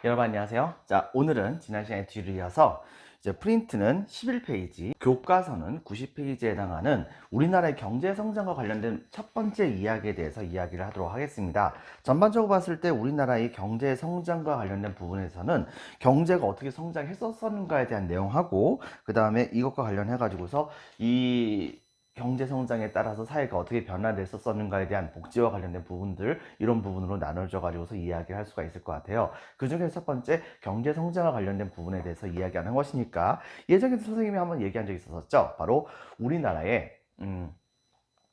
여러분 안녕하세요. 자, 오늘은 지난 시간에 뒤를 이어서 이제 프린트는 11페이지, 교과서는 90페이지에 해당하는 우리나라의 경제 성장과 관련된 첫 번째 이야기에 대해서 이야기를 하도록 하겠습니다. 전반적으로 봤을 때 우리나라의 경제 성장과 관련된 부분에서는 경제가 어떻게 성장했었는가에 대한 내용하고, 그 다음에 이것과 관련해 가지고서 이 경제 성장에 따라서 사회가 어떻게 변화됐었는가에 대한 복지와 관련된 부분들, 이런 부분으로 나눠져 가지고서 이야기를 할 수가 있을 것 같아요. 그 중에서 첫 번째 경제 성장과 관련된 부분에 대해서 이야기하는 것이니까, 예전에 선생님이 한번 얘기한 적이 있었죠. 바로 우리나라의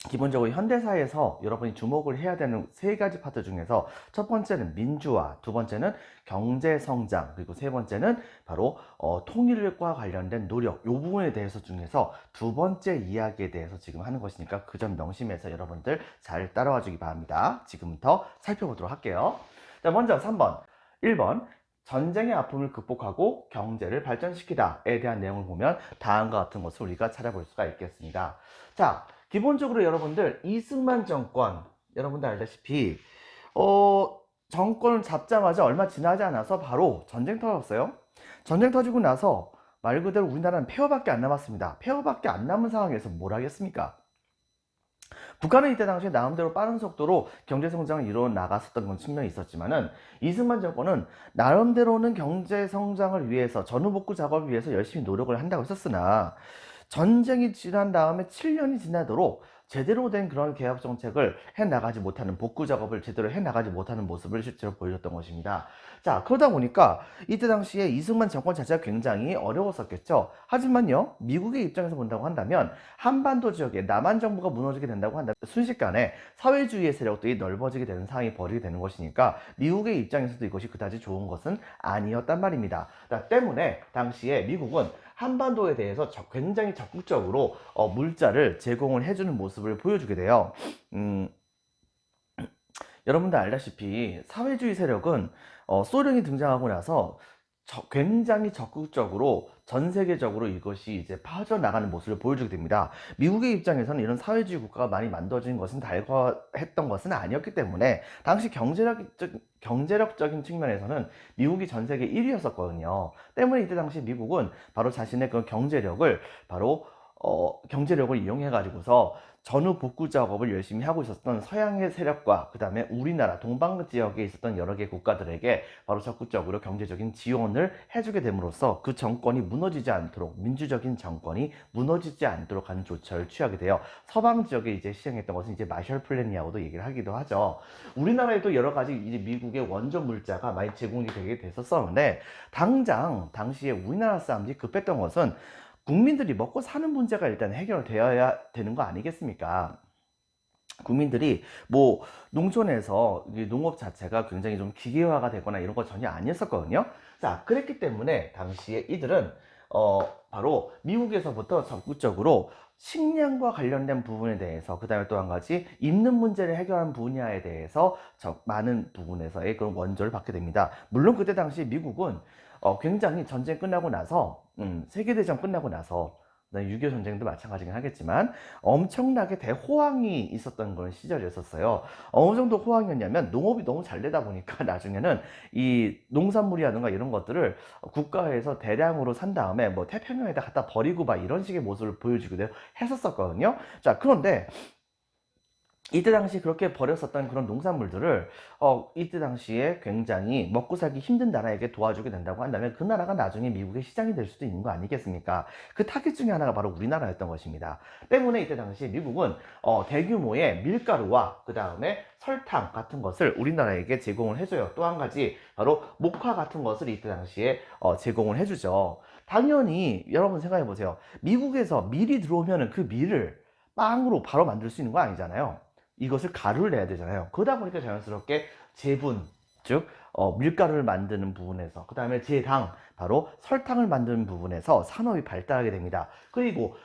기본적으로 현대사에서 여러분이 주목을 해야 되는 세 가지 파트 중에서 첫 번째는 민주화, 두 번째는 경제성장, 그리고 세 번째는 바로 통일과 관련된 노력, 이 부분에 대해서 중에서 두 번째 이야기에 대해서 지금 하는 것이니까 그 점 명심해서 여러분들 잘 따라와 주기 바랍니다. 지금부터 살펴보도록 할게요. 자, 먼저 3번, 1번 전쟁의 아픔을 극복하고 경제를 발전시키다에 대한 내용을 보면 다음과 같은 것을 우리가 찾아볼 수가 있겠습니다. 자, 기본적으로 여러분들 이승만 정권, 여러분들 알다시피 정권을 잡자마자 얼마 지나지 않아서 바로 전쟁 터졌어요. 전쟁 터지고 나서 말 그대로 우리나라는 폐허밖에 안 남았습니다. 폐허밖에 안 남은 상황에서 뭘 하겠습니까? 북한은 이때 당시에 나름대로 빠른 속도로 경제 성장을 이루어 나갔었던 건 측면이 있었지만은, 이승만 정권은 나름대로는 경제 성장을 위해서, 전후복구 작업을 위해서 열심히 노력을 한다고 했었으나, 전쟁이 지난 다음에 7년이 지나도록 제대로 된 그런 개혁 정책을 해나가지 못하는, 복구 작업을 제대로 해나가지 못하는 모습을 실제로 보여줬던 것입니다. 자, 그러다 보니까 이때 당시에 이승만 정권 자체가 굉장히 어려웠었겠죠. 하지만요, 미국의 입장에서 본다고 한다면 한반도 지역에 남한 정부가 무너지게 된다고 한다면 순식간에 사회주의의 세력들이 넓어지게 되는 상황이 벌이게 되는 것이니까 미국의 입장에서도 이것이 그다지 좋은 것은 아니었단 말입니다. 때문에 당시에 미국은 한반도에 대해서 굉장히 적극적으로 물자를 제공을 해주는 모습을 보여주게 돼요. 여러분들 알다시피 사회주의 세력은 소련이 등장하고 나서 굉장히 적극적으로 전 세계적으로 이것이 이제 빠져나가는 모습을 보여주게 됩니다. 미국의 입장에서는 이런 사회주의 국가가 많이 만들어진 것은 달궈했던 것은 아니었기 때문에 당시 경제력적인 측면에서는 미국이 전 세계 1위였었거든요. 때문에 이때 당시 미국은 바로 자신의 그 경제력을 경제력을 이용해 가지고서 전후 복구 작업을 열심히 하고 있었던 서양의 세력과 그 다음에 우리나라 동방 지역에 있었던 여러 개 국가들에게 바로 적극적으로 경제적인 지원을 해주게 됨으로써 그 정권이 무너지지 않도록, 민주적인 정권이 무너지지 않도록 하는 조처를 취하게 돼요. 서방 지역에 이제 시행했던 것은 이제 마셜 플랜이라고도 얘기를 하기도 하죠. 우리나라에도 여러 가지 이제 미국의 원전 물자가 많이 제공이 되게 됐었었는데, 당장 당시에 우리나라 사람들이 급했던 것은 국민들이 먹고 사는 문제가 일단 해결되어야 되는 거 아니겠습니까? 국민들이 뭐 농촌에서 농업 자체가 굉장히 좀 기계화가 되거나 이런 거 전혀 아니었었거든요. 자, 그랬기 때문에 당시에 이들은 바로 미국에서부터 적극적으로 식량과 관련된 부분에 대해서, 그 다음에 또 한 가지 입는 문제를 해결하는 분야에 대해서 많은 부분에서의 그런 원조를 받게 됩니다. 물론 그때 당시 미국은 굉장히 전쟁 끝나고 나서, 세계대전 끝나고 나서, 6.25 전쟁도 마찬가지긴 하겠지만 엄청나게 대호황이 있었던 그런 시절이었어요. 어느 정도 호황이었냐면 농업이 너무 잘 되다 보니까 나중에는 이 농산물이라든가 이런 것들을 국가에서 대량으로 산 다음에 뭐 태평양에다 갖다 버리고 막 이런 식의 모습을 보여주기도 했었거든요. 자, 그런데 이때 당시 그렇게 버렸었던 그런 농산물들을 이때 당시에 굉장히 먹고 살기 힘든 나라에게 도와주게 된다고 한다면 그 나라가 나중에 미국의 시장이 될 수도 있는 거 아니겠습니까? 그 타깃 중에 하나가 바로 우리나라였던 것입니다. 때문에 이때 당시 미국은 대규모의 밀가루와 그 다음에 설탕 같은 것을 우리나라에게 제공을 해줘요. 또 한 가지 바로 목화 같은 것을 이때 당시에 제공을 해주죠. 당연히 여러분 생각해 보세요. 미국에서 밀이 들어오면 그 밀을 빵으로 바로 만들 수 있는 거 아니잖아요. 이것을 가루를 내야 되잖아요. 그러다 보니까 자연스럽게 제분, 즉 밀가루를 만드는 부분에서, 그 다음에 제당, 바로 설탕을 만드는 부분에서 산업이 발달하게 됩니다. 그리고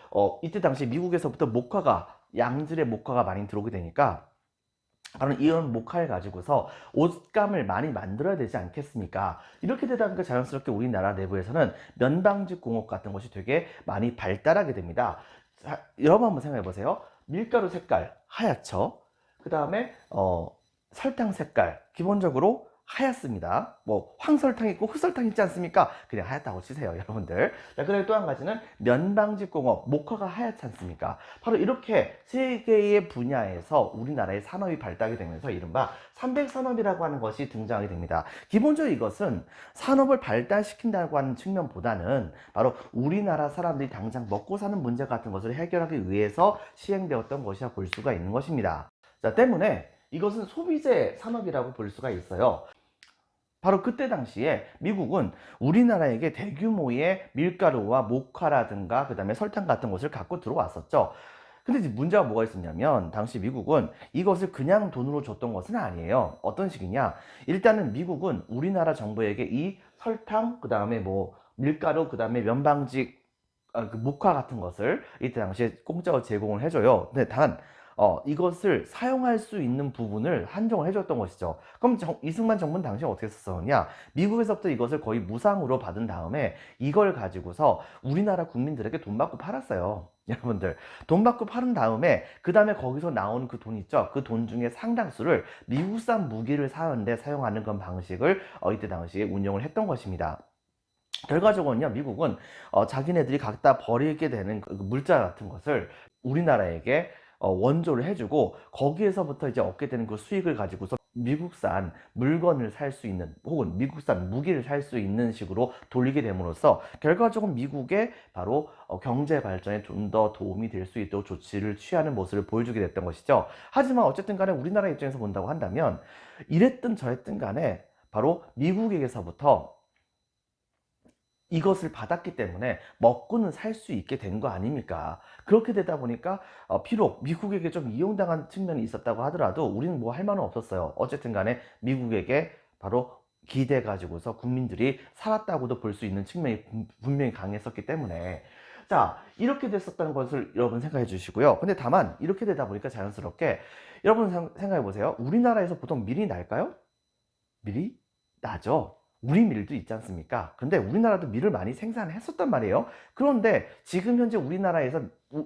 이때 당시 미국에서부터 목화가, 양질의 목화가 많이 들어오게 되니까 바로 이런 목화를 가지고서 옷감을 많이 만들어야 되지 않겠습니까? 이렇게 되다 보니까 자연스럽게 우리나라 내부에서는 면방직 공업 같은 것이 되게 많이 발달하게 됩니다. 자, 여러분 한번 생각해 보세요. 밀가루 색깔 하얗죠? 그 다음에 설탕 색깔 기본적으로 하얗습니다. 뭐 황설탕 있고 흑설탕 있지 않습니까? 그냥 하얗다고 치세요, 여러분들. 자, 그리고 또 한 가지는 면방직공업, 목화가 하얗지 않습니까? 바로 이렇게 세 개의 분야에서 우리나라의 산업이 발달하게 되면서 이른바 삼백산업이라고 하는 것이 등장하게 됩니다. 기본적으로 이것은 산업을 발달시킨다고 하는 측면보다는 바로 우리나라 사람들이 당장 먹고 사는 문제 같은 것을 해결하기 위해서 시행되었던 것이라 볼 수가 있는 것입니다. 자, 때문에 이것은 소비재 산업이라고 볼 수가 있어요. 바로 그때 당시에 미국은 우리나라에게 대규모의 밀가루와 목화라든가 그 다음에 설탕 같은 것을 갖고 들어왔었죠. 근데 이제 문제가 뭐가 있었냐면 당시 미국은 이것을 그냥 돈으로 줬던 것은 아니에요. 어떤 식이냐? 일단은 미국은 우리나라 정부에게 이 설탕, 그 다음에 뭐 밀가루, 그 다음에 면방직, 그 목화 같은 것을 이때 당시에 공짜로 제공을 해줘요. 근데 단 이것을 사용할 수 있는 부분을 한정을 해줬던 것이죠. 그럼 이승만 정부는 당시에 어떻게 썼었냐? 미국에서부터 이것을 거의 무상으로 받은 다음에 이걸 가지고서 우리나라 국민들에게 돈 받고 팔았어요. 여러분들, 돈 받고 팔은 다음에 그 다음에 거기서 나오는 그 돈 있죠? 그 돈 중에 상당수를 미국산 무기를 사는데 사용하는 그런 방식을 이때 당시에 운영을 했던 것입니다. 결과적으로는요, 미국은 자기네들이 갖다 버리게 되는 그 물자 같은 것을 우리나라에게 원조를 해주고 거기에서부터 이제 얻게 되는 그 수익을 가지고서 미국산 물건을 살 수 있는 혹은 미국산 무기를 살 수 있는 식으로 돌리게 됨으로써 결과적으로 미국의 바로 경제 발전에 좀 더 도움이 될 수 있도록 조치를 취하는 모습을 보여주게 됐던 것이죠. 하지만 어쨌든 간에 우리나라 입장에서 본다고 한다면 이랬든 저랬든 간에 바로 미국에게서부터 이것을 받았기 때문에 먹고는 살 수 있게 된 거 아닙니까? 그렇게 되다 보니까 비록 미국에게 좀 이용당한 측면이 있었다고 하더라도 우리는 뭐 할 말은 없었어요. 어쨌든 간에 미국에게 바로 기대 가지고서 국민들이 살았다고도 볼 수 있는 측면이 분명히 강했었기 때문에 자, 이렇게 됐었다는 것을 여러분 생각해 주시고요. 근데 다만 이렇게 되다 보니까 자연스럽게 여러분 생각해 보세요. 우리나라에서 보통 밀이 날까요? 밀이 나죠. 우리 밀도 있지 않습니까? 근데 우리나라도 밀을 많이 생산했었단 말이에요. 그런데 지금 현재 우리나라에서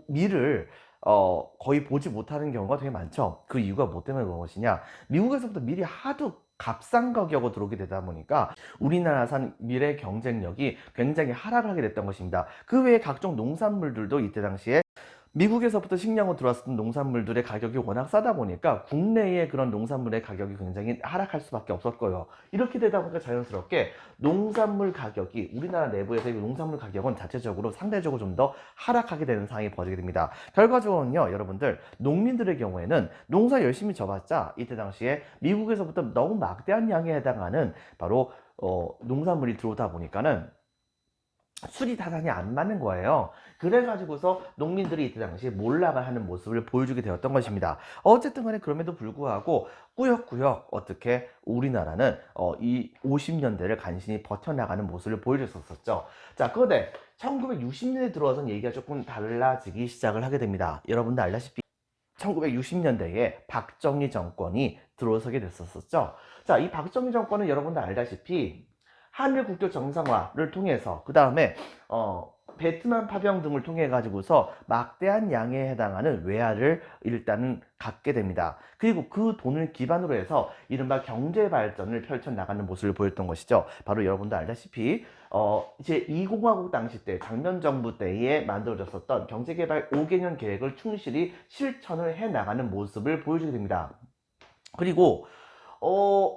밀을 거의 보지 못하는 경우가 되게 많죠. 그 이유가 뭐 때문에 그런 것이냐? 미국에서부터 밀이 하도 값싼 가격으로 들어오게 되다 보니까 우리나라산 밀의 경쟁력이 굉장히 하락하게 됐던 것입니다. 그 외에 각종 농산물들도 이때 당시에 미국에서부터 식량으로 들어왔던 농산물들의 가격이 워낙 싸다 보니까 국내의 그런 농산물의 가격이 굉장히 하락할 수밖에 없었고요. 이렇게 되다 보니까 자연스럽게 농산물 가격이 우리나라 내부에서의 농산물 가격은 자체적으로 상대적으로 좀 더 하락하게 되는 상황이 벌어지게 됩니다. 결과적으로는요, 여러분들 농민들의 경우에는 농사 열심히 져봤자 이때 당시에 미국에서부터 너무 막대한 양에 해당하는 바로 농산물이 들어오다 보니까는 수리 타산이 안 맞는 거예요. 그래가지고서 농민들이 이때 당시에 몰락을 하는 모습을 보여주게 되었던 것입니다. 어쨌든 간에 그럼에도 불구하고 꾸역꾸역 어떻게 우리나라는 이 50년대를 간신히 버텨나가는 모습을 보여줬었죠. 자, 그런데 1960년대 들어와서는 얘기가 조금 달라지기 시작을 하게 됩니다. 여러분들 알다시피 1960년대에 박정희 정권이 들어서게 됐었죠. 자, 이 박정희 정권은 여러분들 알다시피 한일 국교 정상화를 통해서 그 다음에 베트남 파병 등을 통해 가지고서 막대한 양에 해당하는 외화를 일단은 갖게 됩니다. 그리고 그 돈을 기반으로 해서 이른바 경제 발전을 펼쳐 나가는 모습을 보였던 것이죠. 바로 여러분도 알다시피 이제 2공화국 당시 때 장면 정부 때에 만들어졌었던 경제개발 5개년 계획을 충실히 실천을 해 나가는 모습을 보여주게 됩니다. 그리고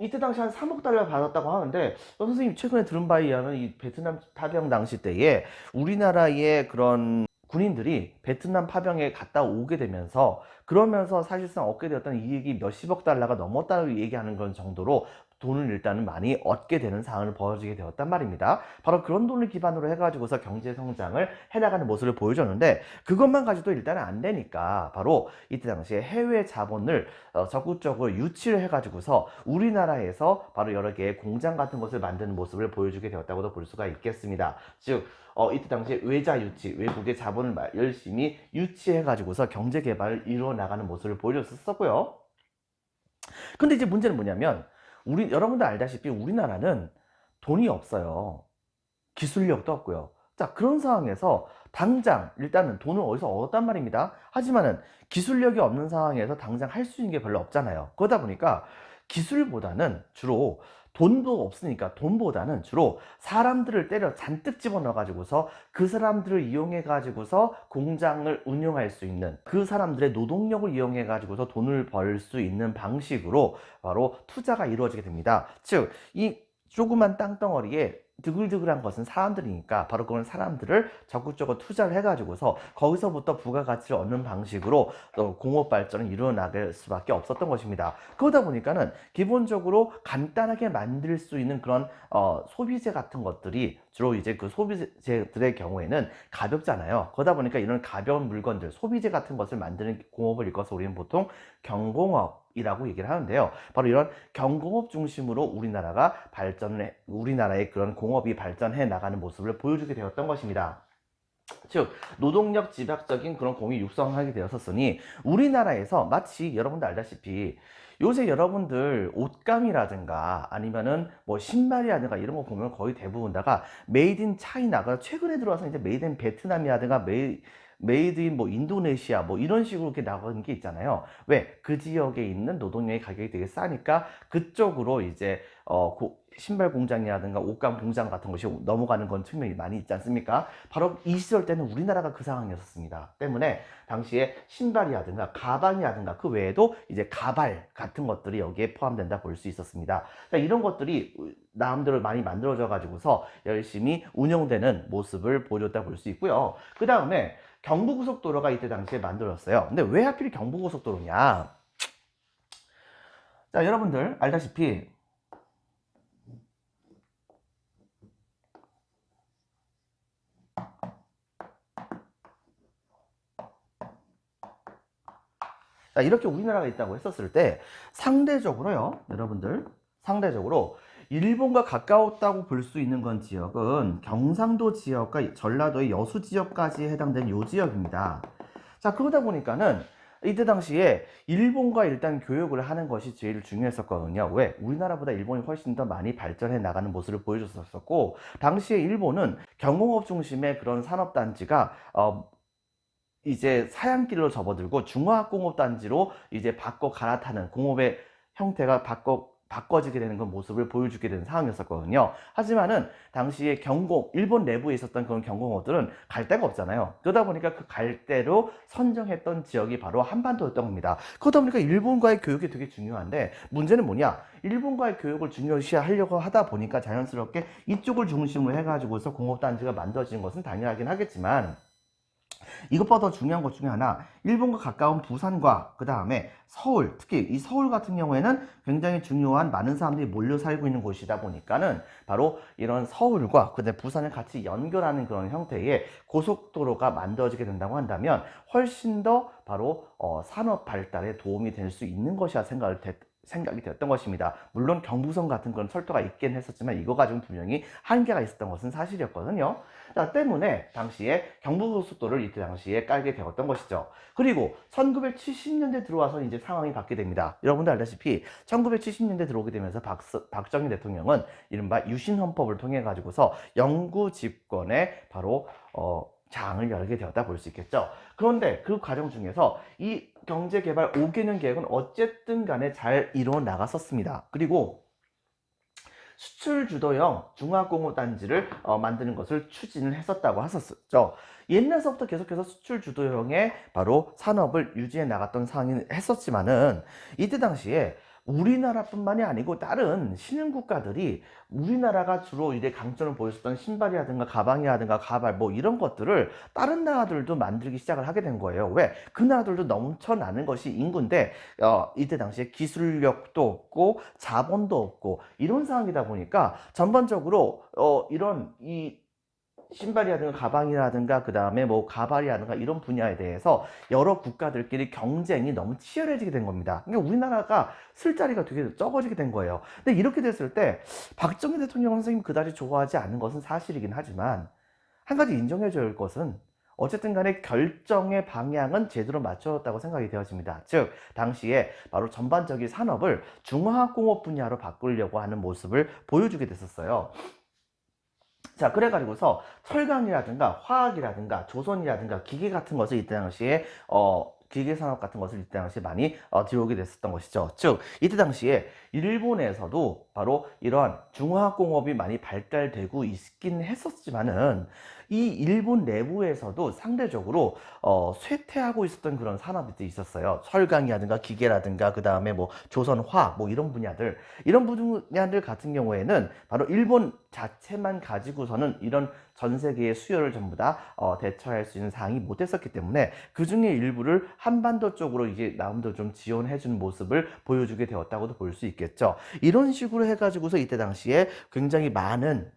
이때 당시 한 3억 달러 받았다고 하는데, 선생님 최근에 들은 바에 의하면 이 베트남 파병 당시 때에 우리나라의 그런 군인들이 베트남 파병에 갔다 오게 되면서 그러면서 사실상 얻게 되었던 이익이 몇십억 달러가 넘었다고 얘기하는 그런 정도로 돈을 일단은 많이 얻게 되는 상황을 벌어지게 되었단 말입니다. 바로 그런 돈을 기반으로 해가지고서 경제 성장을 해나가는 모습을 보여줬는데 그것만 가지고도 일단은 안 되니까 바로 이때 당시에 해외 자본을 적극적으로 유치를 해가지고서 우리나라에서 바로 여러 개의 공장 같은 것을 만드는 모습을 보여주게 되었다고도 볼 수가 있겠습니다. 즉 이때 당시에 외자 유치, 외국의 자본을 열심히 유치해가지고서 경제 개발을 이루어 나가는 모습을 보여줬었고요. 근데 이제 문제는 뭐냐면 여러분들 알다시피 우리나라는 돈이 없어요. 기술력도 없고요. 자, 그런 상황에서 당장 일단은 돈을 어디서 얻었단 말입니다. 하지만은 기술력이 없는 상황에서 당장 할 수 있는 게 별로 없잖아요. 그러다 보니까 기술보다는 주로 돈도 없으니까 돈보다는 주로 사람들을 때려 잔뜩 집어넣어 가지고서 그 사람들을 이용해 가지고서 공장을 운영할 수 있는, 그 사람들의 노동력을 이용해 가지고서 돈을 벌 수 있는 방식으로 바로 투자가 이루어지게 됩니다. 즉, 이 조그만 땅덩어리에 드글드글한 것은 사람들이니까 바로 그런 사람들을 적극적으로 투자를 해가지고서 거기서부터 부가가치를 얻는 방식으로 또 공업 발전을 이루어나갈 수밖에 없었던 것입니다. 그러다 보니까는 기본적으로 간단하게 만들 수 있는 그런 소비재 같은 것들이 주로 이제 그 소비재들의 경우에는 가볍잖아요. 그러다 보니까 이런 가벼운 물건들, 소비재 같은 것을 만드는 공업을 일컬어서 우리는 보통 경공업이라고 얘기를 하는데요. 바로 이런 경공업 중심으로 우리나라의 그런 공업이 발전해 나가는 모습을 보여주게 되었던 것입니다. 즉, 노동력 집약적인 그런 공이 육성하게 되었었으니 우리나라에서 마치 여러분들 알다시피 요새 여러분들 옷감이라든가 아니면은 뭐 신발이라든가 이런 거 보면 거의 대부분 다가 메이드 인 차이나가 최근에 들어와서 이제 메이드 인 베트남이라든가 메이드 인 뭐 인도네시아 뭐 이런 식으로 이렇게 나가는 게 있잖아요. 왜? 그 지역에 있는 노동력의 가격이 되게 싸니까 그쪽으로 이제 신발 공장이라든가 옷감 공장 같은 것이 넘어가는 건 측면이 많이 있지 않습니까? 바로 이 시절 때는 우리나라가 그 상황이었습니다. 때문에 당시에 신발이라든가 가방이라든가 그 외에도 이제 가발 같은 것들이 여기에 포함된다 볼 수 있었습니다. 자, 이런 것들이 나름대로 많이 만들어져 가지고서 열심히 운영되는 모습을 보여줬다 볼 수 있고요. 그 다음에 경부고속도로가 이때 당시에 만들어졌어요. 근데 왜 하필 경부고속도로냐? 자, 여러분들 알다시피 자, 이렇게 우리나라가 있다고 했었을 때 상대적으로요, 여러분들, 상대적으로 일본과 가까웠다고 볼 수 있는 건 지역은 경상도 지역과 전라도의 여수 지역까지 해당되는 요 지역입니다. 자, 그러다 보니까는 이때 당시에 일본과 일단 교역을 하는 것이 제일 중요했었거든요. 왜? 우리나라보다 일본이 훨씬 더 많이 발전해 나가는 모습을 보여줬었고, 당시에 일본은 경공업 중심의 그런 산업단지가 이제 사양길로 접어들고 중화학공업단지로 이제 바꿔 갈아타는 공업의 형태가 바꿔지게 되는 그 모습을 보여주게 되는 상황이었었거든요. 하지만은 당시에 일본 내부에 있었던 그런 경공업들은 갈 데가 없잖아요. 그러다 보니까 그 갈 데로 선정했던 지역이 바로 한반도였던 겁니다. 그러다 보니까 일본과의 교역이 되게 중요한데 문제는 뭐냐? 일본과의 교역을 중요시하려고 하다 보니까 자연스럽게 이쪽을 중심으로 해가지고서 공업단지가 만들어지는 것은 당연하긴 하겠지만, 이것보다 더 중요한 것 중에 하나, 일본과 가까운 부산과 그 다음에 서울, 특히 이 서울 같은 경우에는 굉장히 중요한 많은 사람들이 몰려 살고 있는 곳이다 보니까는 바로 이런 서울과 그다음에 부산을 같이 연결하는 그런 형태의 고속도로가 만들어지게 된다고 한다면 훨씬 더 바로 산업 발달에 도움이 될 수 있는 것이라 생각이 되었던 것입니다. 물론 경부선 같은 그런 철도가 있긴 했었지만 이거 가지고 분명히 한계가 있었던 것은 사실이었거든요. 자, 때문에 당시에 경부고속도로를 이때 당시에 깔게 되었던 것이죠. 그리고 1970년대 들어와서 이제 상황이 바뀌게 됩니다. 여러분들 알다시피 1970년대 들어오게 되면서 박정희 대통령은 이른바 유신헌법을 통해 가지고서 영구 집권에 바로 장을 열게 되었다 볼 수 있겠죠. 그런데 그 과정 중에서 이 경제개발 5개년 계획은 어쨌든 간에 잘 이루어 나갔었습니다. 그리고 수출 주도형 중화공업단지를 만드는 것을 추진을 했었다고 하셨죠. 옛날서부터 계속해서 수출 주도형의 바로 산업을 유지해 나갔던 상황이 했었지만은 이때 당시에 우리나라뿐만이 아니고 다른 신흥국가들이 우리나라가 주로 이제 강점을 보였었던 신발이라든가 가방이라든가 가발 뭐 이런 것들을 다른 나라들도 만들기 시작을 하게 된 거예요. 왜? 그 나라들도 넘쳐나는 것이 인구인데 이때 당시에 기술력도 없고 자본도 없고 이런 상황이다 보니까 전반적으로 이런 이 신발이라든가 가방이라든가 그 다음에 뭐 가발이라든가 이런 분야에 대해서 여러 국가들끼리 경쟁이 너무 치열해지게 된 겁니다. 그러니까 우리나라가 쓸 자리가 되게 적어지게 된 거예요. 근데 이렇게 됐을 때 박정희 대통령 선생님 그다지 좋아하지 않는 것은 사실이긴 하지만 한 가지 인정해줘야 할 것은 어쨌든 간에 결정의 방향은 제대로 맞춰졌다고 생각이 되어집니다. 즉 당시에 바로 전반적인 산업을 중화공업 분야로 바꾸려고 하는 모습을 보여주게 됐었어요. 자, 그래가지고서 철강이라든가 화학이라든가 조선이라든가 기계 같은 것을 이때 당시에 기계 산업 같은 것을 이때 당시에 많이 들어오게 됐었던 것이죠. 즉 이때 당시에 일본에서도 바로 이러한 중화학공업이 많이 발달되고 있긴 했었지만은 이 일본 내부에서도 상대적으로 쇠퇴하고 있었던 그런 산업이 있었어요. 철강이라든가 기계라든가 그 다음에 뭐 조선화학 뭐 이런 분야들 같은 경우에는 바로 일본 자체만 가지고서는 이런 전 세계의 수요를 전부 다 대처할 수 있는 상황이 못했었기 때문에 그 중에 일부를 한반도 쪽으로 이제 나름대로 좀 지원해주는 모습을 보여주게 되었다고도 볼 수 있겠죠. 이런 식으로 해가지고서 이때 당시에 굉장히 많은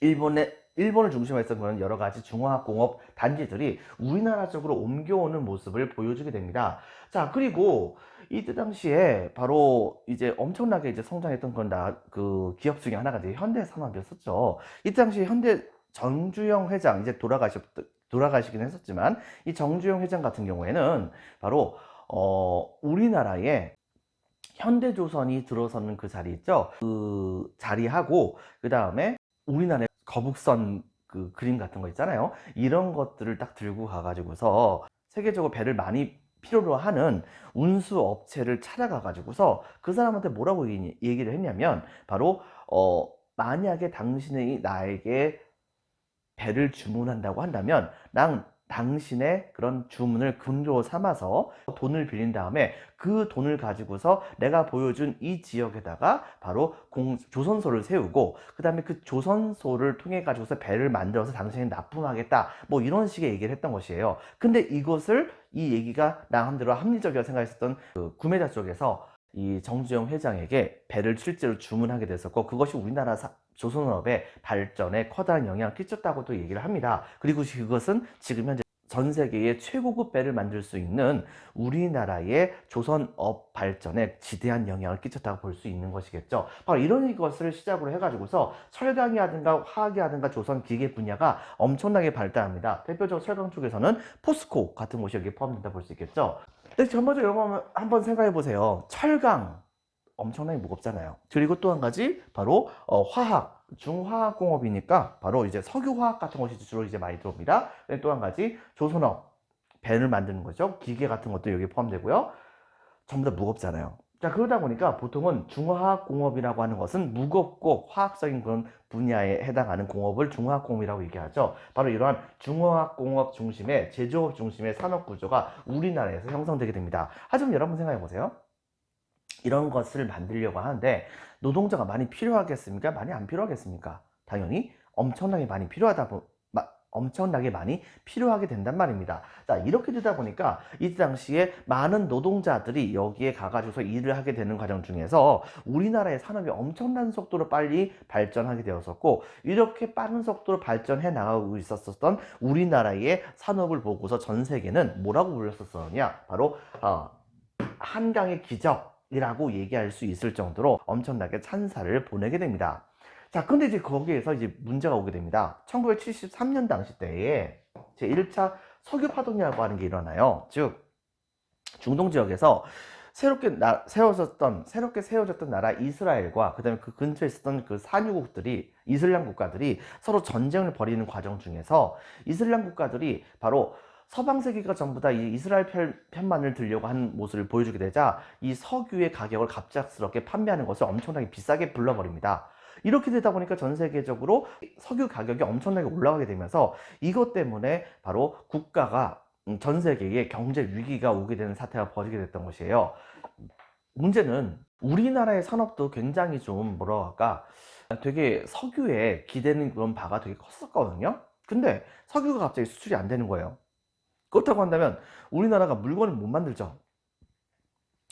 일본을 중심으로 했던 그런 여러 가지 중화학공업 단지들이 우리나라 쪽으로 옮겨오는 모습을 보여주게 됩니다. 자, 그리고 이때 당시에 바로 이제 엄청나게 이제 성장했던 그 기업 중에 하나가 이제 현대산업이었었죠. 이때 당시 현대 정주영 회장 이제 돌아가시긴 했었지만 이 정주영 회장 같은 경우에는 바로 우리나라에 현대조선이 들어서는 그 자리 있죠. 그 자리하고 그 다음에 우리나라의 거북선 그 그림 같은 거 있잖아요. 이런 것들을 딱 들고 가가지고서 세계적으로 배를 많이 필요로 하는 운수 업체를 찾아가가지고서 그 사람한테 뭐라고 얘기를 했냐면 바로 만약에 당신이 나에게 배를 주문한다고 한다면 난 당신의 그런 주문을 근거로 삼아서 돈을 빌린 다음에 그 돈을 가지고서 내가 보여준 이 지역에다가 바로 조선소를 세우고 그 다음에 그 조선소를 통해 가지고서 배를 만들어서 당신이 납품하겠다 뭐 이런 식의 얘기를 했던 것이에요. 근데 이 얘기가 나름대로 합리적이라고 생각했었던 그 구매자 쪽에서 이 정주영 회장에게 배를 실제로 주문하게 됐었고 그것이 우리나라 조선업의 발전에 커다란 영향을 끼쳤다고도 얘기를 합니다. 그리고 그것은 지금 현재 전 세계의 최고급 배를 만들 수 있는 우리나라의 조선업 발전에 지대한 영향을 끼쳤다고 볼 수 있는 것이겠죠. 바로 이런 것을 시작으로 해가지고서 철강이라든가 화학이라든가 조선 기계 분야가 엄청나게 발달합니다. 대표적으로 철강 쪽에서는 포스코 같은 곳이 여기에 포함된다 볼 수 있겠죠. 근데 전반적으로 여러분 한번 생각해 보세요. 철강 엄청나게 무겁잖아요. 그리고 또 한 가지 바로 화학, 중화학공업이니까 바로 이제 석유화학 같은 것이 주로 이제 많이 들어옵니다. 또 한 가지 조선업, 배를 만드는 거죠. 기계 같은 것도 여기에 포함되고요. 전부 다 무겁잖아요. 자, 그러다 보니까 보통은 중화학공업이라고 하는 것은 무겁고 화학적인 그런 분야에 해당하는 공업을 중화학공업이라고 얘기하죠. 바로 이러한 중화학공업 중심의 제조업 중심의 산업 구조가 우리나라에서 형성되게 됩니다. 하지만 여러분 생각해 보세요. 이런 것을 만들려고 하는데 노동자가 많이 필요하겠습니까? 많이 안 필요하겠습니까? 당연히 엄청나게 많이 필요하게 된단 말입니다. 자, 이렇게 되다 보니까 이 당시에 많은 노동자들이 여기에 가가지고서 일을 하게 되는 과정 중에서 우리나라의 산업이 엄청난 속도로 빨리 발전하게 되었었고 이렇게 빠른 속도로 발전해 나가고 있었던 우리나라의 산업을 보고서 전 세계는 뭐라고 불렀었느냐? 바로 한강의 기적 이라고 얘기할 수 있을 정도로 엄청나게 찬사를 보내게 됩니다. 자, 근데 이제 거기에서 이제 문제가 오게 됩니다. 1973년 당시 때에 제1차 석유 파동이라고 하는 게 일어나요. 즉, 중동 지역에서 새롭게 세워졌던 나라 이스라엘과 그 다음에 그 근처에 있었던 그 산유국들이, 이슬람 국가들이 서로 전쟁을 벌이는 과정 중에서 이슬람 국가들이 바로 서방 세계가 전부 다 이 이스라엘 편만을 들려고 하는 모습을 보여주게 되자 이 석유의 가격을 갑작스럽게 판매하는 것을 엄청나게 비싸게 불러버립니다. 이렇게 되다 보니까 전 세계적으로 석유 가격이 엄청나게 올라가게 되면서 이것 때문에 바로 국가가 전 세계에 경제 위기가 오게 되는 사태가 벌어지게 됐던 것이에요. 문제는 우리나라의 산업도 굉장히 좀 뭐랄까 되게 석유에 기대는 그런 바가 되게 컸었거든요. 근데 석유가 갑자기 수출이 안 되는 거예요. 그렇다고 한다면 우리나라가 물건을 못 만들죠.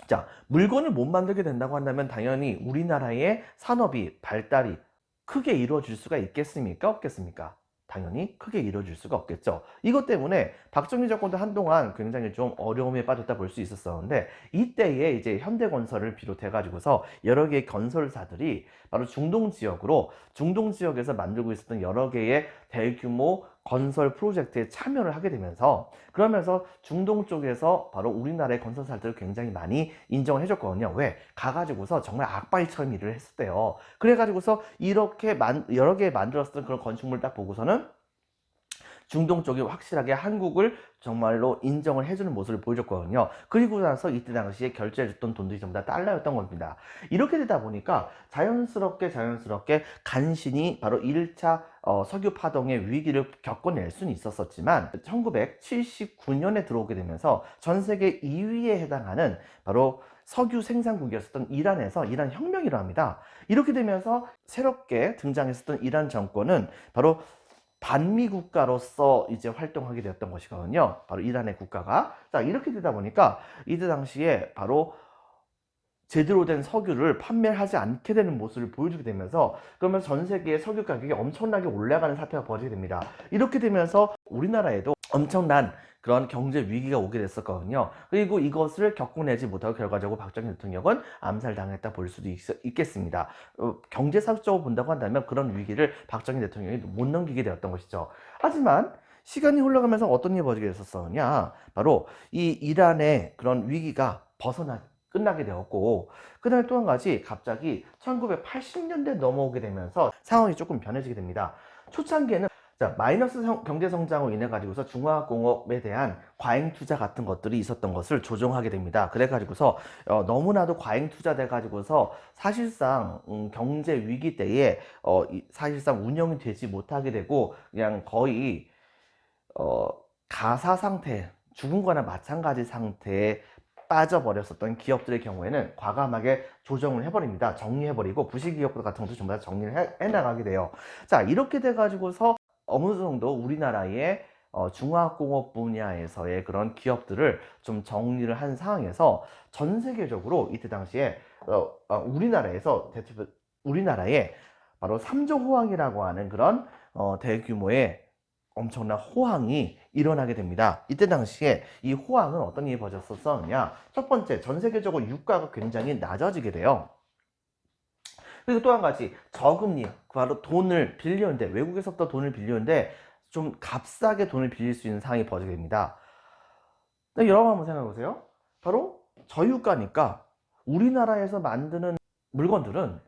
자, 물건을 못 만들게 된다고 한다면 당연히 우리나라의 산업이 발달이 크게 이루어질 수가 있겠습니까? 없겠습니까? 당연히 크게 이루어질 수가 없겠죠. 이것 때문에 박정희 정권도 한동안 굉장히 좀 어려움에 빠졌다 볼 수 있었었는데 이때에 이제 현대건설을 비롯해 가지고서 여러 개의 건설사들이 바로 중동 지역에서 만들고 있었던 여러 개의 대규모 건설 프로젝트에 참여를 하게 되면서 그러면서 중동 쪽에서 바로 우리나라의 건설사들을 굉장히 많이 인정을 해줬거든요. 왜? 가가지고서 정말 악바위처럼 일을 했었대요. 그래가지고서 이렇게 여러 개 만들었던 그런 건축물을 딱 보고서는 중동 쪽이 확실하게 한국을 정말로 인정을 해주는 모습을 보여줬거든요. 그리고 나서 이때 당시에 결제해줬던 돈들이 전부 다 달러였던 겁니다. 이렇게 되다 보니까 자연스럽게 간신히 바로 1차 석유 파동의 위기를 겪어낼 수는 있었지만 1979년에 들어오게 되면서 전 세계 2위에 해당하는 바로 석유 생산국이었었던 이란에서 이란 혁명이 일어납니다. 이렇게 되면서 새롭게 등장했었던 이란 정권은 바로 반미 국가로서 이제 활동하게 되었던 것이거든요. 바로 이란의 국가가. 자, 이렇게 되다 보니까 이때 당시에 바로 제대로 된 석유를 판매를 하지 않게 되는 모습을 보여주게 되면서 그러면 전 세계의 석유 가격이 엄청나게 올라가는 사태가 벌어지게 됩니다. 이렇게 되면서 우리나라에도 엄청난 그런 경제 위기가 오게 됐었거든요. 그리고 이것을 겪어내지 못하고 결과적으로 박정희 대통령은 암살당했다 볼 수도 있겠습니다. 경제사적으로 본다고 한다면 그런 위기를 박정희 대통령이 못 넘기게 되었던 것이죠. 하지만 시간이 흘러가면서 어떤 일이 벌어지게 됐었느냐, 바로 이 이란의 그런 위기가 끝나게 되었고, 그다음에 또 한 가지 갑자기 1980년대 넘어오게 되면서 상황이 조금 변해지게 됩니다. 초창기에는 마이너스 경제 성장으로 인해 가지고서 중화학공업에 대한 과잉 투자 같은 것들이 있었던 것을 조정하게 됩니다. 그래 가지고서 너무나도 과잉 투자돼 가지고서 사실상 경제 위기 때에 사실상 운영이 되지 못하게 되고 그냥 거의 가사 상태, 죽은 거나 마찬가지 상태에 빠져버렸었던 기업들의 경우에는 과감하게 조정을 해버립니다. 정리해버리고 부실기업 같은 것도 전부 다 정리를 해나가게 돼요. 자, 이렇게 돼가지고서 어느 정도 우리나라의 중화학공업 분야에서의 그런 기업들을 좀 정리를 한 상황에서 전 세계적으로 이때 당시에 우리나라에 바로 3조 호황이라고 하는 그런 대규모의 엄청난 호황이 일어나게 됩니다. 이때 당시에 이 호황은 어떤 일이 벌어졌었느냐, 첫 번째, 전 세계적으로 유가가 굉장히 낮아지게 돼요. 그리고 또 한 가지, 저금리, 바로 돈을 빌리는데, 외국에서부터 돈을 빌리는데 좀 값싸게 돈을 빌릴 수 있는 상황이 벌어지게 됩니다. 여러분 한번 생각해 보세요. 바로 저유가니까 우리나라에서 만드는 물건들은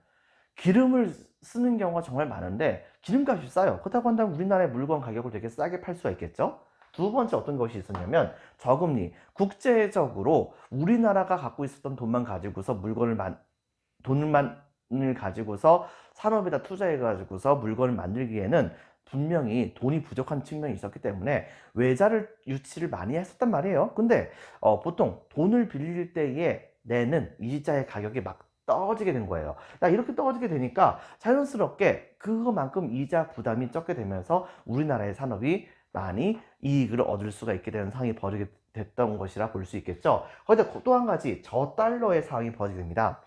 기름을 쓰는 경우가 정말 많은데 기름값이 싸요. 그렇다고 한다면 우리나라의 물건 가격을 되게 싸게 팔 수가 있겠죠. 두 번째 어떤 것이 있었냐면 저금리. 국제적으로 우리나라가 갖고 있었던 돈만 가지고서 돈을 가지고서 산업에다 투자해 가지고서 물건을 만들기에는 분명히 돈이 부족한 측면이 있었기 때문에 외자를 유치를 많이 했었단 말이에요. 근데 보통 돈을 빌릴 때에 내는 이자의 가격이 막 떨어지게 된 거예요. 이렇게 떨어지게 되니까 자연스럽게 그거만큼 이자 부담이 적게 되면서 우리나라의 산업이 많이 이익을 얻을 수가 있게 되는 상황이 벌어지게 됐던 것이라 볼 수 있겠죠. 그런데 또 한 가지 저달러의 상황이 벌어지게 됩니다.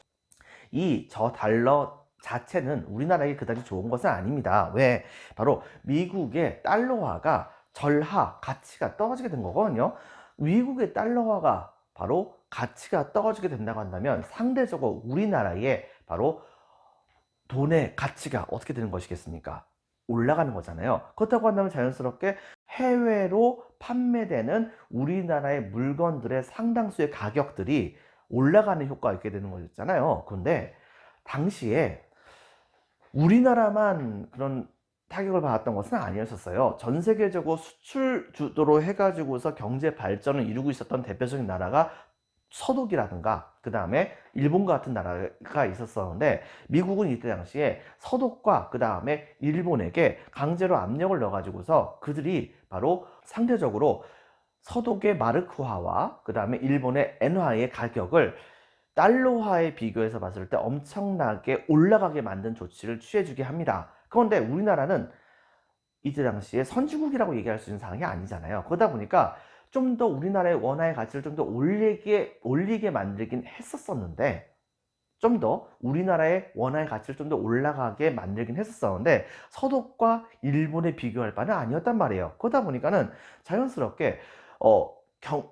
이 저달러 자체는 우리나라에 그다지 좋은 것은 아닙니다. 왜? 바로 미국의 달러화가 가치가 떨어지게 된 거거든요. 미국의 달러화가 바로 가치가 떨어지게 된다고 한다면 상대적으로 우리나라의 바로 돈의 가치가 어떻게 되는 것이겠습니까? 올라가는 거잖아요. 그렇다고 한다면 자연스럽게 해외로 판매되는 우리나라의 물건들의 상당수의 가격들이 올라가는 효과가 있게 되는 거잖아요. 그런데 당시에 우리나라만 그런 타격을 받았던 것은 아니었어요. 전 세계적으로 수출 주도로 해가지고서 경제 발전을 이루고 있었던 대표적인 나라가 서독이라든가 그 다음에 일본과 같은 나라가 있었었는데 미국은 이때 당시에 서독과 그 다음에 일본에게 강제로 압력을 넣어가지고서 그들이 바로 상대적으로 서독의 마르크화와 그 다음에 일본의 엔화의 가격을 달러화에 비교해서 봤을 때 엄청나게 올라가게 만든 조치를 취해주게 합니다. 그런데 우리나라는 이때 당시에 선진국이라고 얘기할 수 있는 상황이 아니잖아요. 그러다 보니까 좀 더 우리나라의 원화의 가치를 좀 더 올리게 만들긴 했었는데 좀 더 우리나라의 원화의 가치를 좀 더 올라가게 만들긴 했었는데 서독과 일본에 비교할 바는 아니었단 말이에요. 그러다 보니까는 자연스럽게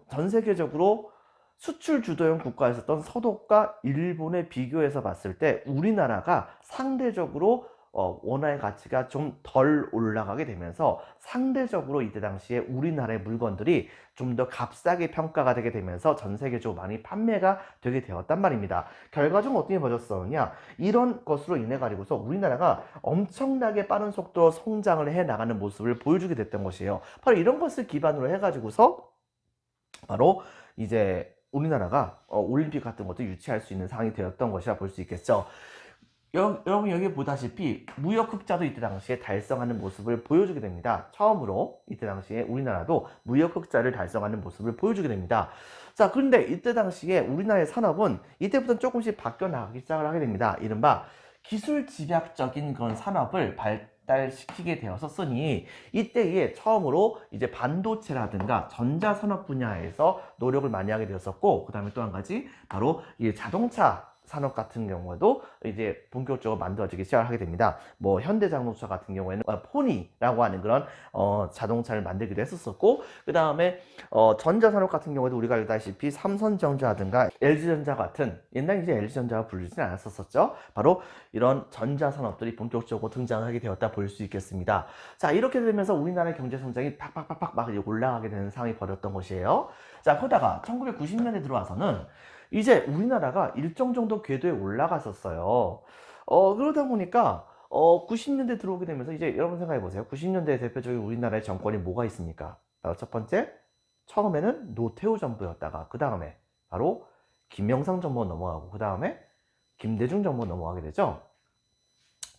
전 세계적으로 수출 주도형 국가였었던 서독과 일본에 비교해서 봤을 때 우리나라가 상대적으로 원화의 가치가 좀 덜 올라가게 되면서 상대적으로 이때 당시에 우리나라의 물건들이 좀 더 값싸게 평가가 되게 되면서 전 세계적으로 많이 판매가 되게 되었단 말입니다. 결과적으로 어떻게 벌어졌었느냐, 이런 것으로 인해 가지고서 우리나라가 엄청나게 빠른 속도로 성장을 해 나가는 모습을 보여주게 됐던 것이에요. 바로 이런 것을 기반으로 해 가지고서 바로 이제 우리나라가 올림픽 같은 것도 유치할 수 있는 상황이 되었던 것이라 볼 수 있겠죠. 여러분 여기 보다시피 무역 흑자도 이때 당시에 달성하는 모습을 보여주게 됩니다. 처음으로 이때 당시에 우리나라도 무역 흑자를 달성하는 모습을 보여주게 됩니다. 자, 그런데 이때 당시에 우리나라의 산업은 이때부터 조금씩 바뀌어 나가기 시작을 하게 됩니다. 이른바 기술 집약적인 그런 산업을 발달시키게 되었었으니 이때에 처음으로 이제 반도체라든가 전자산업 분야에서 노력을 많이 하게 되었었고, 그 다음에 또 한 가지 바로 이 자동차 산업 같은 경우에도 이제 본격적으로 만들어지기 시작을 하게 됩니다. 뭐 현대자동차 같은 경우에는 포니라고 하는 그런 자동차를 만들기도 했었었고, 그 다음에 전자산업 같은 경우에도 우리가 알다시피 삼성전자라든가 LG전자 같은, 옛날 이제 LG전자가 불리진 않았었죠. 바로 이런 전자산업들이 본격적으로 등장하게 되었다 볼 수 있겠습니다. 자, 이렇게 되면서 우리나라의 경제 성장이 팍팍팍팍 막 올라가게 되는 상황이 벌어졌던 것이에요. 자, 그러다가 1990년대 들어와서는 이제 우리나라가 일정 정도 궤도에 올라갔었어요. 그러다 보니까 90년대 들어오게 되면서 이제 여러분 생각해 보세요. 90년대 대표적인 우리나라의 정권이 뭐가 있습니까? 바로 첫 번째, 처음에는 노태우 정부였다가 그 다음에 바로 김영삼 정부 넘어가고 그 다음에 김대중 정부 넘어가게 되죠.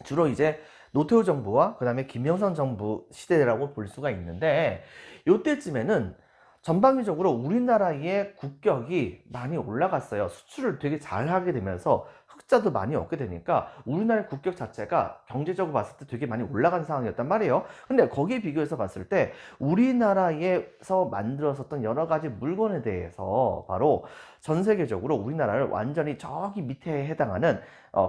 주로 이제 노태우 정부와 그 다음에 김영삼 정부 시대라고 볼 수가 있는데, 이때쯤에는 전방위적으로 우리나라의 국격이 많이 올라갔어요. 수출을 되게 잘 하게 되면서 흑자도 많이 얻게 되니까 우리나라의 국격 자체가 경제적으로 봤을 때 되게 많이 올라간 상황이었단 말이에요. 근데 거기에 비교해서 봤을 때 우리나라에서 만들었었던 여러 가지 물건에 대해서 바로 전 세계적으로 우리나라를 완전히 저기 밑에 해당하는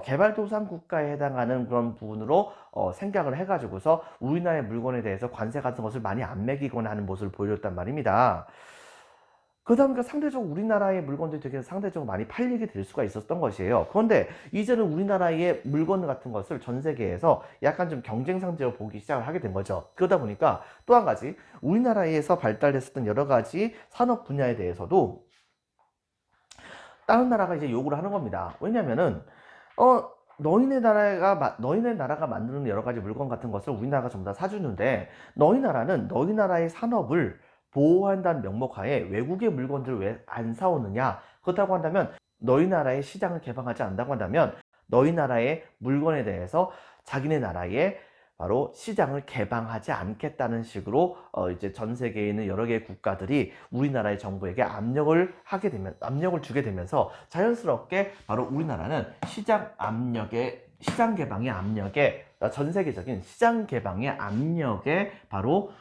개발도상 국가에 해당하는 그런 부분으로 생각을 해가지고서 우리나라의 물건에 대해서 관세 같은 것을 많이 안 매기거나 하는 모습을 보여줬단 말입니다. 그러다 보니까 상대적으로 우리나라의 물건들이 되게 상대적으로 많이 팔리게 될 수가 있었던 것이에요. 그런데 이제는 우리나라의 물건 같은 것을 전 세계에서 약간 좀 경쟁 상대로 보기 시작을 하게 된 거죠. 그러다 보니까 또 한 가지, 우리나라에서 발달했었던 여러 가지 산업 분야에 대해서도 다른 나라가 이제 요구를 하는 겁니다. 왜냐면은 너희네 나라가 만드는 여러 가지 물건 같은 것을 우리나라가 전부 다 사주는데, 너희 나라는 너희 나라의 산업을 보호한다는 명목하에 외국의 물건들을 왜 안 사오느냐? 그렇다고 한다면, 너희 나라의 시장을 개방하지 않는다고 한다면 너희 나라의 물건에 대해서 자기네 나라의 바로 시장을 개방하지 않겠다는 식으로 이제 전 세계에 있는 여러 개의 국가들이 우리나라의 정부에게 압력을 주게 되면서 자연스럽게 바로 우리나라는 시장 개방의 압력에, 전 세계적인 시장 개방의 압력에 바로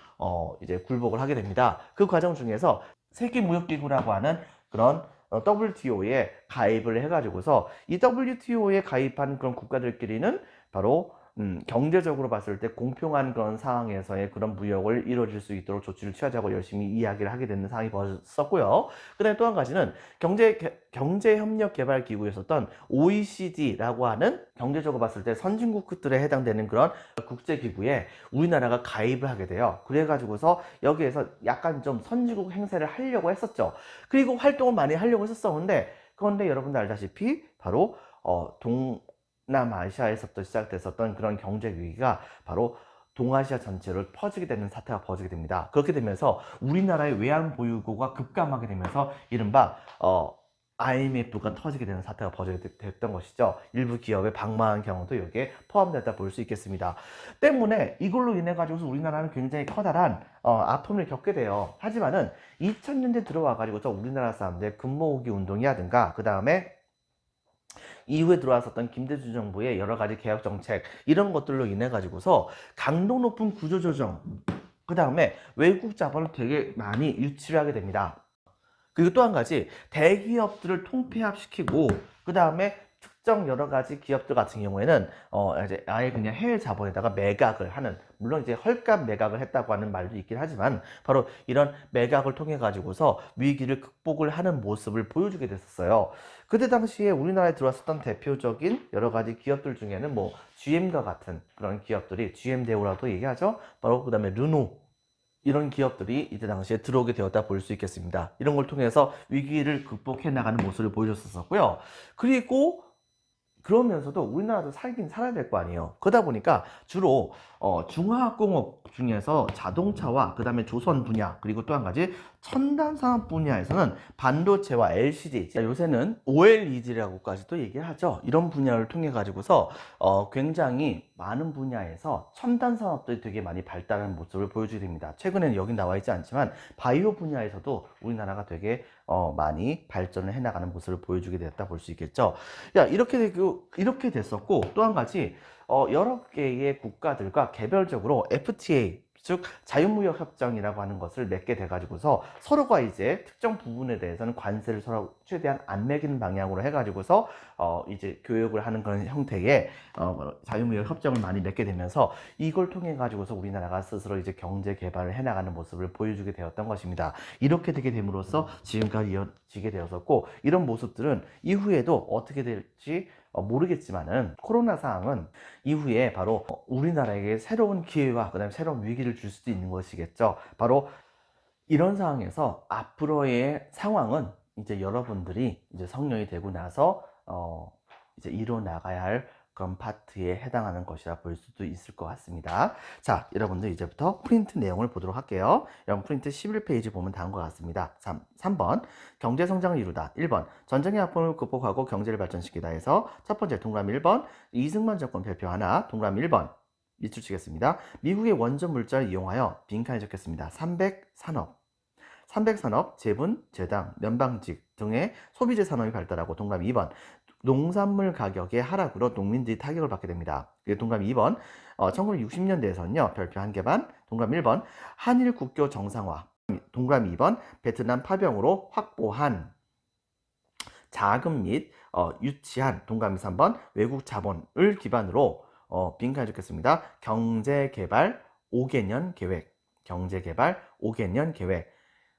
이제 굴복을 하게 됩니다. 그 과정 중에서 세계무역기구라고 하는 그런 WTO에 가입을 해가지고서 이 WTO에 가입한 그런 국가들끼리는 바로 경제적으로 봤을 때 공평한 그런 상황에서의 그런 무역을 이루어질 수 있도록 조치를 취하자고 열심히 이야기를 하게 되는 상황이 벌어졌었고요. 그 다음에 또 한 가지는 경제협력개발기구에 있었던 OECD라고 하는, 경제적으로 봤을 때 선진국들에 해당되는 그런 국제기구에 우리나라가 가입을 하게 돼요. 그래가지고서 여기에서 약간 좀 선진국 행세를 하려고 했었죠. 그리고 활동을 많이 하려고 했었는데, 그런데 여러분들 알다시피 바로 남아시아에서부터 시작됐었던 그런 경제 위기가 바로 동아시아 전체로 퍼지게 되는 사태가 벌어지게 됩니다. 그렇게 되면서 우리나라의 외환 보유고가 급감하게 되면서 이른바 IMF가 터지게 되는 사태가 벌어지게 됐던 것이죠. 일부 기업의 방만한 경우도 여기에 포함됐다 볼 수 있겠습니다. 때문에 이걸로 인해 가지고서 우리나라는 굉장히 커다란 아픔을 겪게 돼요. 하지만은 2000년대 들어와 가지고서 우리나라 사람들의 근무호기 운동이라든가 그 다음에 이후에 들어왔었던 김대중 정부의 여러 가지 개혁 정책, 이런 것들로 인해 가지고서 강도 높은 구조조정, 그 다음에 외국 자본을 되게 많이 유치를 하게 됩니다. 그리고 또 한 가지, 대기업들을 통폐합시키고 그 다음에 특정 여러 가지 기업들 같은 경우에는 이제 아예 그냥 해외 자본에다가 매각을 하는, 물론 이제 헐값 매각을 했다고 하는 말도 있긴 하지만 바로 이런 매각을 통해 가지고서 위기를 극복을 하는 모습을 보여주게 됐었어요. 그때 당시에 우리나라에 들어왔었던 대표적인 여러 가지 기업들 중에는 뭐 GM과 같은 그런 기업들이, GM 대우라고 얘기하죠. 바로 그다음에 르노, 이런 기업들이 이때 당시에 들어오게 되었다 볼 수 있겠습니다. 이런 걸 통해서 위기를 극복해 나가는 모습을 보여줬었고요. 그리고 그러면서도 우리나라도 살긴 살아야 될 거 아니에요. 그러다 보니까 주로 중화학공업 중에서 자동차와 그 다음에 조선 분야, 그리고 또 한 가지 첨단 산업 분야에서는 반도체와 LCD, 요새는 OLED라고까지도 얘기를 하죠. 이런 분야를 통해 가지고서 굉장히 많은 분야에서 첨단 산업들이 되게 많이 발달하는 모습을 보여주게 됩니다. 최근에는 여기 나와 있지 않지만 바이오 분야에서도 우리나라가 되게 많이 발전을 해나가는 모습을 보여주게 됐다 볼 수 있겠죠. 이렇게 됐었고, 또 한 가지 여러 개의 국가들과 개별적으로 FTA, 즉 자유무역 협정이라고 하는 것을 맺게 돼 가지고서 서로가 이제 특정 부분에 대해서는 관세를 서로 최대한 안 매기는 방향으로 해 가지고서 이제 교역을 하는 그런 형태의 자유무역 협정을 많이 맺게 되면서 이걸 통해 가지고서 우리나라가 스스로 이제 경제 개발을 해 나가는 모습을 보여주게 되었던 것입니다. 이렇게 되게 됨으로써 지금까지 이어지게 되었었고, 이런 모습들은 이후에도 어떻게 될지 모르겠지만은, 코로나 상황은 이후에 바로 우리나라에게 새로운 기회와 그 다음에 새로운 위기를 줄 수도 있는 것이겠죠. 바로 이런 상황에서 앞으로의 상황은 이제 여러분들이 이제 성령이 되고 나서 이제 이뤄 나가야 할 그런 파트에 해당하는 것이라 볼 수도 있을 것 같습니다. 자, 여러분들 이제부터 프린트 내용을 보도록 할게요. 여러분 프린트 11페이지 보면 다음과 같습니다. 3번 경제 성장을 이루다. 1번 전쟁의 아픔을 극복하고 경제를 발전시키다 해서 첫 번째 동그라미 1번 이승만 정권 별표 하나, 동그라미 1번 밑줄 치겠습니다. 미국의 원전 물자를 이용하여 빈칸에 적겠습니다. 300산업, 재분, 재당, 연방직 등의 소비재 산업이 발달하고, 동그라미 2번 농산물 가격의 하락으로 농민들이 타격을 받게 됩니다. 동그라미 2번 1960년대에서는요 별표 1개 반, 동그라미 1번 한일 국교 정상화, 동그라미 2번 베트남 파병으로 확보한 자금 및 유치한, 동그라미 3번 외국 자본을 기반으로 빈칸에 적겠습니다. 경제개발 5개년 계획, 경제개발 5개년 계획.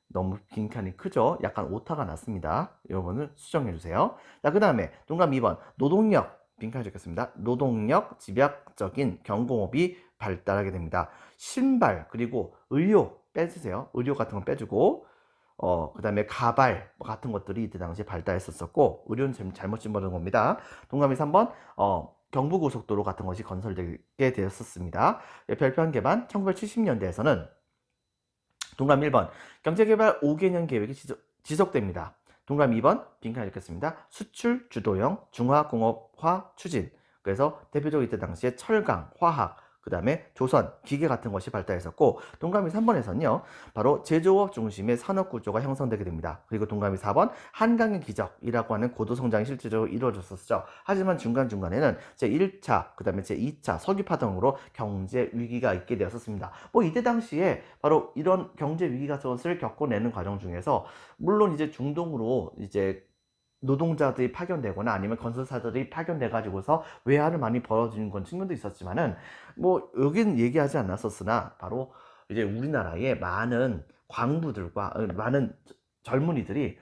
너무 빈칸이 크죠? 약간 오타가 났습니다. 여러분은 수정해 주세요. 자, 그 다음에 동그라미 2번 노동력, 빈칸에 적겠습니다. 노동력 집약적인 경공업이 발달하게 됩니다. 신발 그리고 의료 빼주세요. 의료 같은 거 빼주고 그 다음에 가발 같은 것들이 이때 당시에 발달했었고, 의료는 잘못 집어넣은 겁니다. 동그라미 3번 경부고속도로 같은 것이 건설되게 되었었습니다. 별표 1개 반, 1970년대에서는 동그라미 1번 경제개발 5개년 계획이 지속됩니다. 동그라미 2번 빈칸에 적겠습니다. 수출 주도형 중화공업화 추진. 그래서 대표적으로 이때 당시에 철강, 화학, 그 다음에 조선, 기계 같은 것이 발달했었고, 동그라미 3번에서는요 바로 제조업 중심의 산업구조가 형성되게 됩니다. 그리고 동그라미 4번 한강의 기적이라고 하는 고도성장이 실질적으로 이루어졌었죠. 하지만 중간중간에는 제1차, 그 다음에 제2차 석유파동으로 경제 위기가 있게 되었었습니다. 뭐 이때 당시에 바로 이런 경제 위기 같은 것을 겪어내는 과정 중에서, 물론 이제 중동으로 이제 노동자들이 파견되거나 아니면 건설사들이 파견돼 가지고서 외화를 많이 벌어지는 건 측면도 있었지만은, 뭐 여기는 얘기하지 않았었으나 바로 이제 우리나라의 많은 광부들과 많은 젊은이들이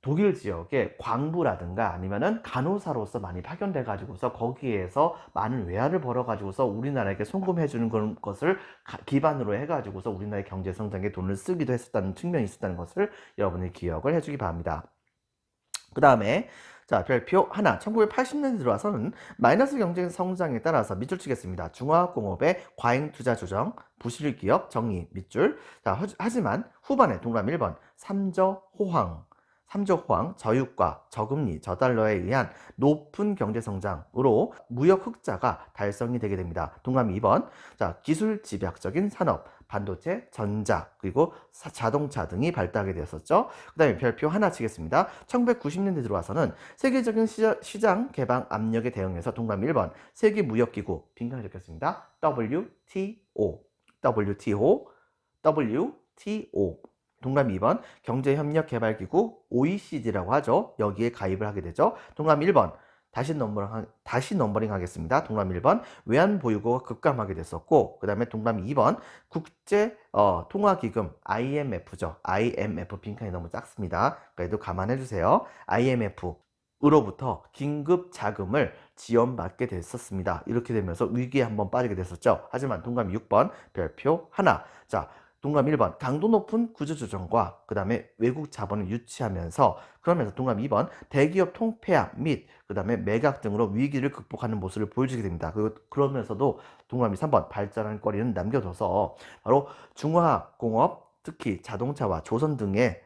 독일 지역에 광부라든가 아니면은 간호사로서 많이 파견돼 가지고서 거기에서 많은 외화를 벌어 가지고서 우리나라에게 송금해 주는 그런 것을 기반으로 해 가지고서 우리나라의 경제 성장에 돈을 쓰기도 했었다는 측면이 있었다는 것을 여러분이 기억을 해 주기 바랍니다. 그 다음에 자, 별표 하나, 1980년대 들어와서는 마이너스 경제 성장에 따라서 밑줄 치겠습니다. 중화공업의 과잉 투자 조정, 부실 기업 정리, 밑줄. 자, 하지만 후반에 동그라미 1번 삼저 호황, 저유가, 저금리, 저달러에 의한 높은 경제 성장으로 무역 흑자가 달성이 되게 됩니다. 동그라미 2번 자, 기술 집약적인 산업, 반도체, 전자, 그리고 자동차 등이 발달하게 되었었죠. 그 다음에 별표 하나 치겠습니다. 1990년대 들어와서는 세계적인 시장 개방 압력에 대응해서, 동그라미 1번 세계무역기구, 빈칸을 적겠습니다. WTO, 동그라미 2번 경제협력개발기구 OECD라고 하죠. 여기에 가입을 하게 되죠. 동그라미 1번 다시 넘버링 하겠습니다. 동그라미 1번 외환 보유고가 급감하게 됐었고, 그 다음에 동그라미 2번 국제 통화기금 IMF죠. IMF 빈칸이 너무 작습니다. 그래도 감안해 주세요. IMF으로부터 긴급 자금을 지원받게 됐었습니다. 이렇게 되면서 위기에 한번 빠지게 됐었죠. 하지만 동그라미 6번 별표 하나. 자, 동그라미 1번 강도 높은 구조조정과 그 다음에 외국 자본을 유치하면서, 그러면서 동그라미 2번 대기업 통폐합 및 그 다음에 매각 등으로 위기를 극복하는 모습을 보여주게 됩니다. 그러면서도 동그라미 3번 발전할 거리는 남겨둬서 바로 중화공업, 특히 자동차와 조선 등의,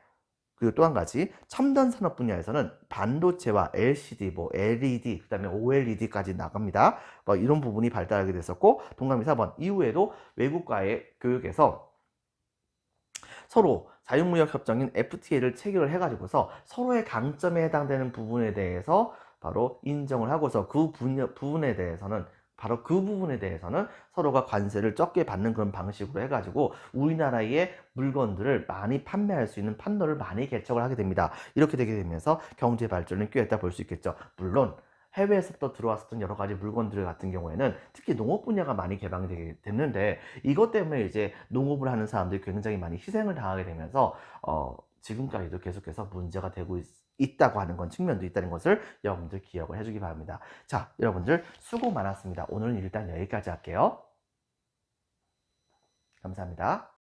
그리고 또 한 가지 첨단 산업 분야에서는 반도체와 LCD, 뭐 LED, 그 다음에 OLED까지 나갑니다. 뭐 이런 부분이 발달하게 됐었고, 동그라미 4번 이후에도 외국과의 교육에서 서로 자유무역 협정인 FTA를 체결을 해가지고서 서로의 강점에 해당되는 부분에 대해서 바로 인정을 하고서 그 부분에 대해서는 서로가 관세를 적게 받는 그런 방식으로 해가지고 우리나라의 물건들을 많이 판매할 수 있는 판로를 많이 개척을 하게 됩니다. 이렇게 되게 되면서 경제 발전을 꾀했다 볼 수 있겠죠. 물론 해외에서부터 들어왔었던 여러 가지 물건들 같은 경우에는 특히 농업 분야가 많이 개방이 됐는데, 이것 때문에 이제 농업을 하는 사람들이 굉장히 많이 희생을 당하게 되면서 지금까지도 계속해서 문제가 되고 있다고 하는 건 측면도 있다는 것을 여러분들 기억을 해주기 바랍니다. 자, 여러분들 수고 많았습니다. 오늘은 일단 여기까지 할게요. 감사합니다.